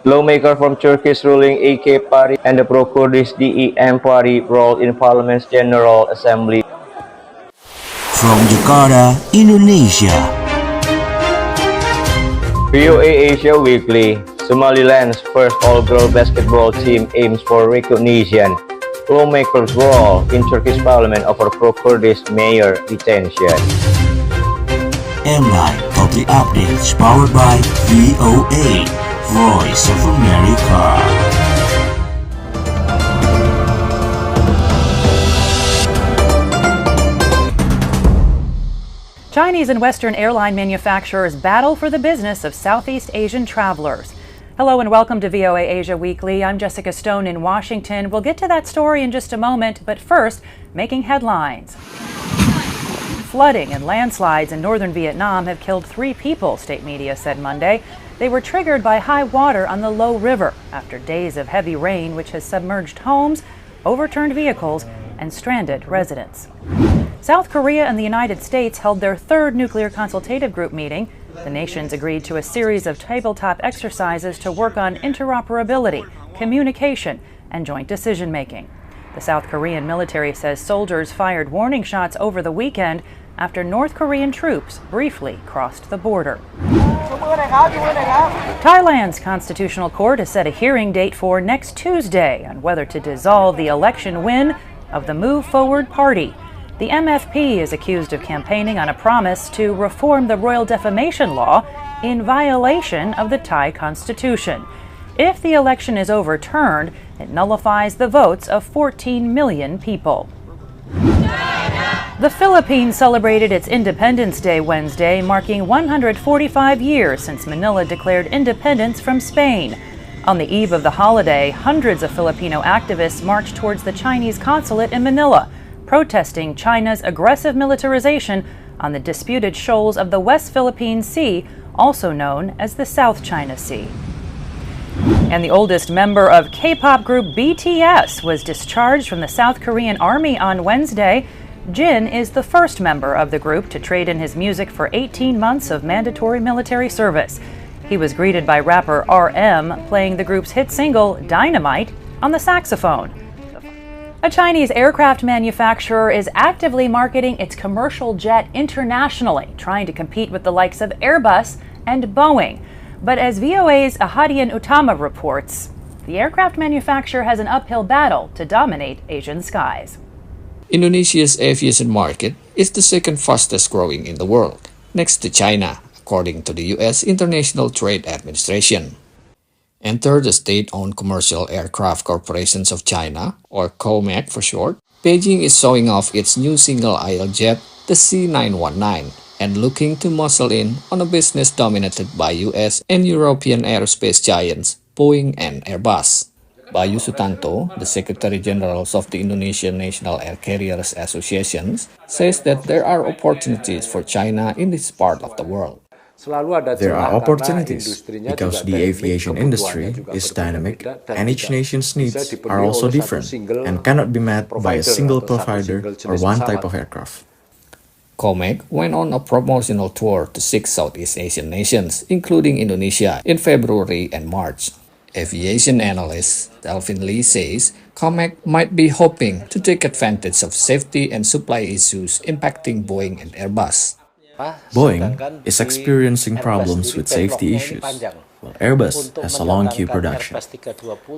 Lawmakers from Turkish ruling AK party and the pro-Kurdish DEM party brawl in Parliament's General Assembly. From Jakarta, Indonesia. VoA Asia Weekly. Somaliland's first all-girl basketball team aims for recognition. Lawmakers Brawl in Turkish Parliament over pro-Kurdish mayor detention. M9 Public Updates powered by VOA, Voice of America. Chinese and Western airline manufacturers battle for the business of Southeast Asian travelers. Hello and welcome to VOA Asia Weekly. I'm Jessica Stone in Washington. We'll get to that story in just a moment, but first, making headlines. Flooding and landslides in northern Vietnam have killed 3 people, state media said Monday. They were triggered by high water on the Low River after days of heavy rain, which has submerged homes, overturned vehicles, and stranded residents. South Korea and the United States held their 3rd nuclear consultative group meeting. The nations agreed to a series of tabletop exercises to work on interoperability, communication, and joint decision-making. The South Korean military says soldiers fired warning shots over the weekend after North Korean troops briefly crossed the border. Thailand's Constitutional Court has set a hearing date for next Tuesday on whether to dissolve the election win of the Move Forward Party. The MFP is accused of campaigning on a promise to reform the royal defamation law in violation of the Thai constitution. If the election is overturned, it nullifies the votes of 14 million people. The Philippines celebrated its Independence Day Wednesday, marking 145 years since Manila declared independence from Spain. On the eve of the holiday, hundreds of Filipino activists marched towards the Chinese consulate in Manila, protesting China's aggressive militarization on the disputed shoals of the West Philippine Sea, also known as the South China Sea. And the oldest member of K-pop group BTS was discharged from the South Korean army on Wednesday. Jin is the first member of the group to trade in his music for 18 months of mandatory military service. He was greeted by rapper RM playing the group's hit single Dynamite on the saxophone. A Chinese aircraft manufacturer is actively marketing its commercial jet internationally, trying to compete with the likes of Airbus and Boeing. But as VOA's Ahadian Utama reports, the aircraft manufacturer has an uphill battle to dominate Asian skies. Indonesia's aviation market is the 2nd fastest growing in the world, next to China, according to the U.S. International Trade Administration. Enter the state-owned Commercial Aircraft Corporations of China, or COMAC for short. Beijing is showing off its new single-aisle jet, the C919, and looking to muscle in on a business dominated by U.S. and European aerospace giants Boeing and Airbus. Bayu Sutanto, the Secretary General of the Indonesian National Air Carriers Association, says that there are opportunities for China in this part of the world. There are opportunities because the aviation industry is dynamic and each nation's needs are also different and cannot be met by a single provider or one type of aircraft. COMAC went on a promotional tour to 6 Southeast Asian nations, including Indonesia, in February and March. Aviation analyst Delvin Lee says COMAC might be hoping to take advantage of safety and supply issues impacting Boeing and Airbus. Boeing is experiencing problems with safety issues, while Airbus has a long queue production.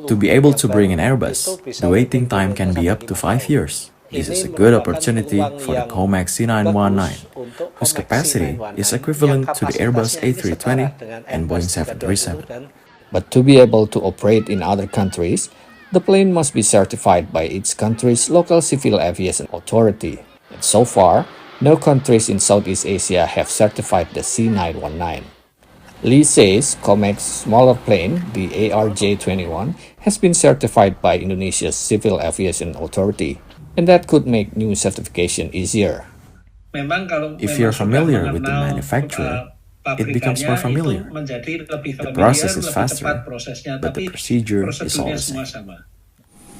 To be able to bring an Airbus, the waiting time can be up to 5 years. This is a good opportunity for the COMAC C919, whose capacity is equivalent to the Airbus A320 and Boeing 737. But to be able to operate in other countries, the plane must be certified by its country's local civil aviation authority. And so far, no countries in Southeast Asia have certified the C919. Lee says COMAC's smaller plane, the ARJ-21, has been certified by Indonesia's Civil Aviation Authority, and that could make new certification easier. If you're familiar with the manufacturer, it becomes more familiar. The process is faster, but the procedure is all the same.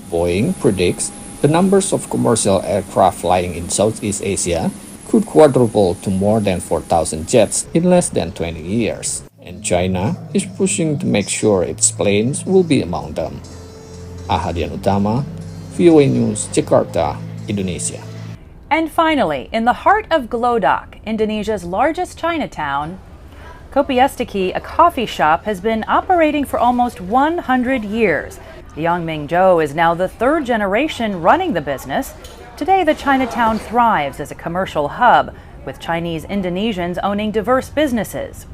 Boeing predicts the numbers of commercial aircraft flying in Southeast Asia could quadruple to more than 4,000 jets in less than 20 years. and China is pushing to make sure its planes will be among them. Ahadian Utama, VoA News, Jakarta, Indonesia. And finally, in the heart of Glodok, Indonesia's largest Chinatown, Kopiestiki, a coffee shop, has been operating for almost 100 years. Yangming Zhou is now the third generation running the business. Today, the Chinatown thrives as a commercial hub, with Chinese Indonesians owning diverse businesses.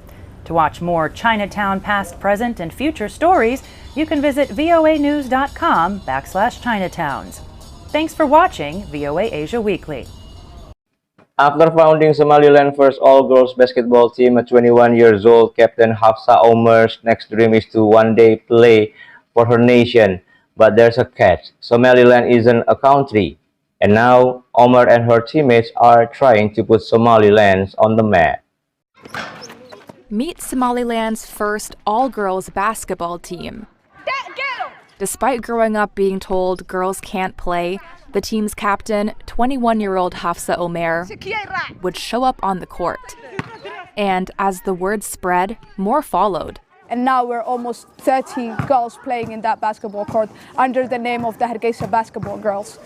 To watch more Chinatown past, present, and future stories, you can visit voanews.com/Chinatowns. Thanks for watching VoA Asia Weekly. After founding Somaliland's first all-girls basketball team at 21 years old, Captain Hafsa Omar's next dream is to one day play for her nation. But there's a catch. Somaliland isn't a country. And now, Omar and her teammates are trying to put Somaliland on the map. Meet Somaliland's first all-girls basketball team. Despite growing up being told girls can't play, the team's captain, 21-year-old Hafsa Omer, would show up on the court. And as the word spread, more followed. And now we're almost 30 girls playing in that basketball court under the name of the Hargeisa Basketball Girls.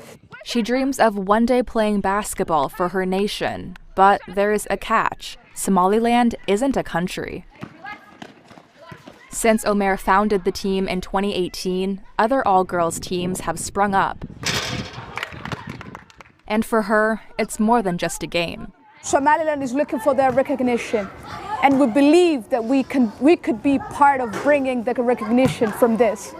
She dreams of one day playing basketball for her nation, but there's a catch. Somaliland isn't a country. Since Omer founded the team in 2018, other all-girls teams have sprung up. And for her, it's more than just a game. Somaliland is looking for their recognition, and we believe that we could be part of bringing the recognition from this.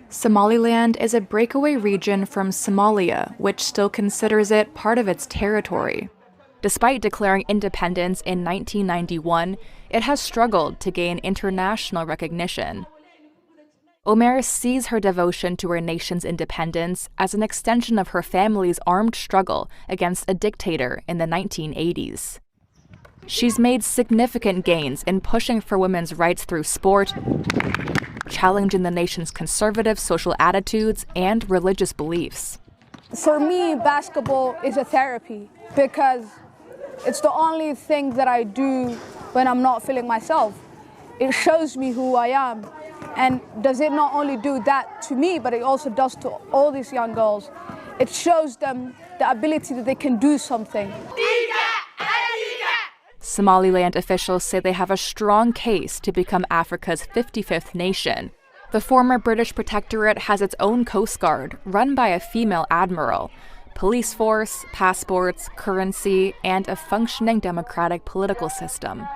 Somaliland is a breakaway region from Somalia, which still considers it part of its territory. Despite declaring independence in 1991, it has struggled to gain international recognition. Omer sees her devotion to her nation's independence as an extension of her family's armed struggle against a dictator in the 1980s. She's made significant gains in pushing for women's rights through sport, challenging the nation's conservative social attitudes and religious beliefs. For me, basketball is a therapy because it's the only thing that I do when I'm not feeling myself. It shows me who I am. And does it not only do that to me, but it also does to all these young girls. It shows them the ability that they can do something. Somaliland officials say they have a strong case to become Africa's 55th nation. The former British protectorate has its own coast guard, run by a female admiral, police force, passports, currency, and a functioning democratic political system.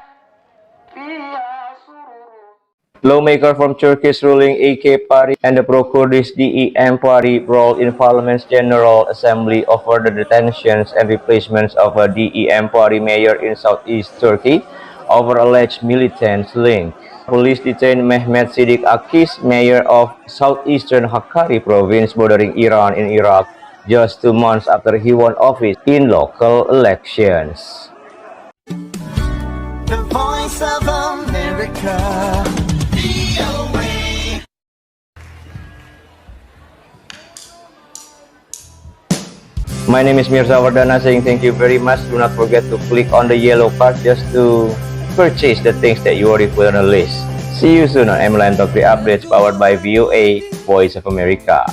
Lawmakers from Turkish ruling AK party and the pro-Kurdish DEM party brawl in Parliament's General Assembly over the detentions and replacements of a DEM party mayor in southeast Turkey over alleged militant link. Police detained Mehmet Sidik Akiz, mayor of southeastern Hakkari province bordering Iran in Iraq, just 2 months after he won office in local elections. The Voice of America. My name is Mirzawardana saying thank you very much. Do not forget to click on the yellow card just to purchase the things that you already put on the list. See you soon on MLineTalk 3 updates powered by VOA, Voice of America.